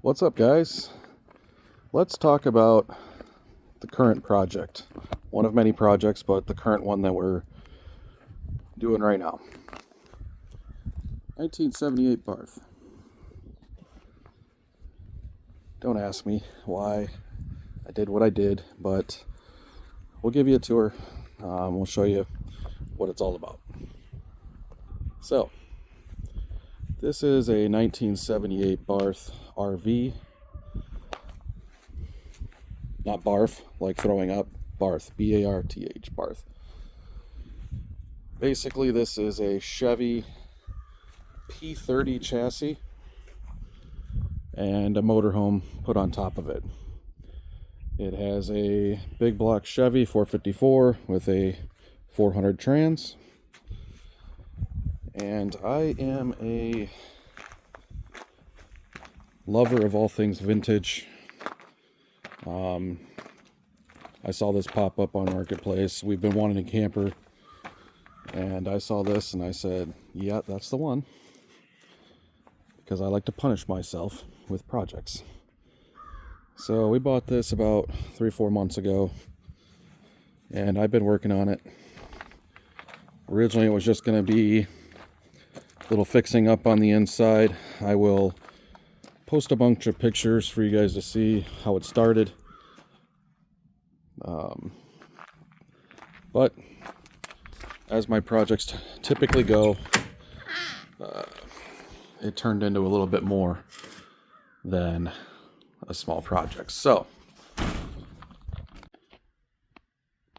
What's up, guys? Let's talk about the current project. One of many projects, but the current one that we're doing right now. 1978 Barth. Don't ask me why I did what I did, but we'll give you a tour. We'll show you what it's all about. So, this is a 1978 Barth RV. Not barf, like throwing up. Barth, B-A-R-T-H, Barth. Basically, this is a Chevy P30 chassis and a motorhome put on top of it. It has a big block Chevy 454 with a 400 trans. And I am a lover of all things vintage. I saw this pop up on Marketplace. We've been wanting a camper, and I saw this and I said, yeah, that's the one, because I like to punish myself with projects. So we bought this about 3-4 months ago, and I've been working on it. Originally it was just going to be a little fixing up on the inside. I will post a bunch of pictures for you guys to see how it started. But as my projects typically go, it turned into a little bit more than a small project. So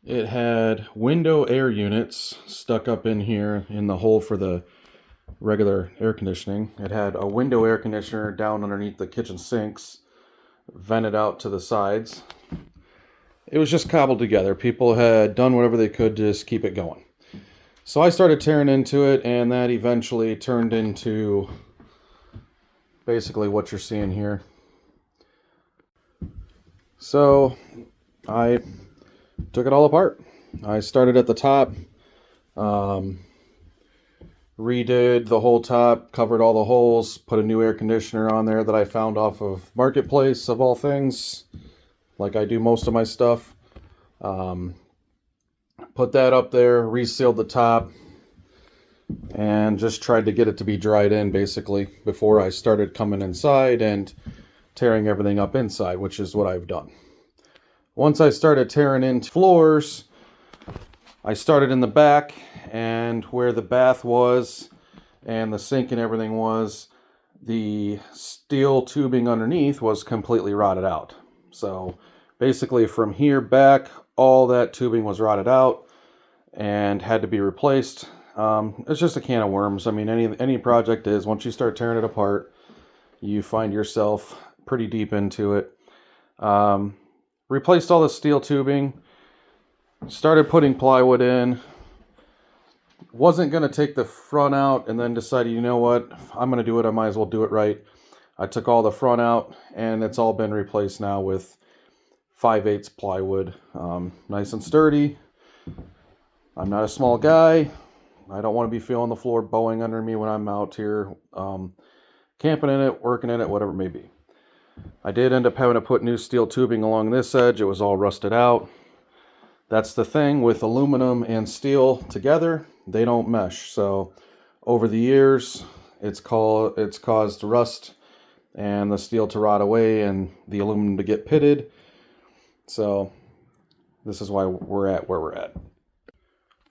it had window air units stuck up in here in the hole for the regular air conditioning. It had a window air conditioner down underneath the kitchen sinks, vented out to the sides. It was just cobbled together. People had done whatever they could to just keep it going. So I started tearing into it, and that eventually turned into basically what you're seeing here. So I took it all apart. I started at the top, redid the whole top, covered all the holes, put a new air conditioner on there that I found off of Marketplace, of all things, like I do most of my stuff. Put that up there, resealed the top, and just tried to get it to be dried in basically before I started coming inside and tearing everything up inside, which is what I've done. Once I started tearing into floors, I started in the back, and where the bath was and the sink and everything was, the steel tubing underneath was completely rotted out. So basically from here back, all that tubing was rotted out and had to be replaced. It's just a can of worms. I mean, any project is. Once you start tearing it apart, you find yourself pretty deep into it. Replaced all the steel tubing, started putting plywood in. Wasn't going to take the front out, and then decided, you know what, I'm going to do it. I might as well do it right. I took all the front out, and it's all been replaced now with 5/8 plywood. Nice and sturdy. I'm not a small guy. I don't want to be feeling the floor bowing under me when I'm out here camping in it, working in it, whatever it may be. I did end up having to put new steel tubing along this edge. It was all rusted out. That's the thing with aluminum and steel together. They don't mesh. So over the years, it's caused rust and the steel to rot away and the aluminum to get pitted. So this is why we're at where we're at.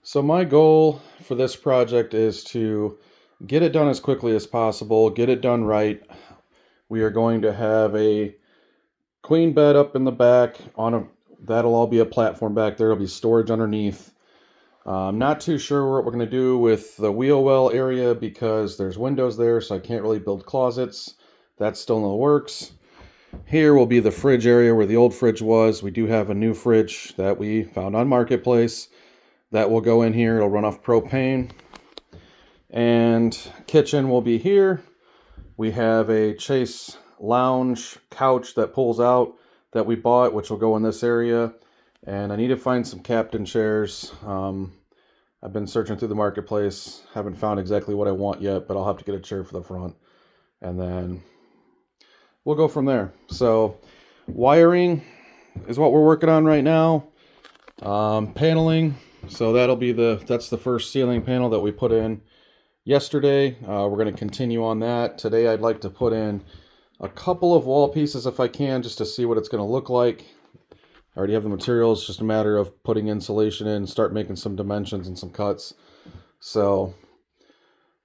So my goal for this project is to get it done as quickly as possible, get it done right. We are going to have a queen bed up in the back. That'll all be a platform back there. There'll be storage underneath. I'm not too sure what we're going to do with the wheel well area because there's windows there, so I can't really build closets. That's still in the works. Here will be the fridge area where the old fridge was. We do have a new fridge that we found on Marketplace that will go in here. It'll run off propane. And kitchen will be here. We have a Chase lounge couch that pulls out that we bought, which will go in this area. And I need to find some captain chairs. I've been searching through the Marketplace. Haven't found exactly what I want yet, but I'll have to get a chair for the front. And then we'll go from there. So wiring is what we're working on right now. Paneling, so that's the first ceiling panel that we put in yesterday. We're going to continue on that. Today I'd like to put in a couple of wall pieces if I can, just to see what it's going to look like. I already have the materials, just a matter of putting insulation in, start making some dimensions and some cuts. So,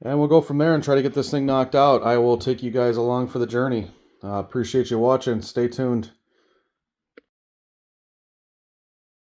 and we'll go from there and try to get this thing knocked out. I will take you guys along for the journey. Appreciate you watching. Stay tuned.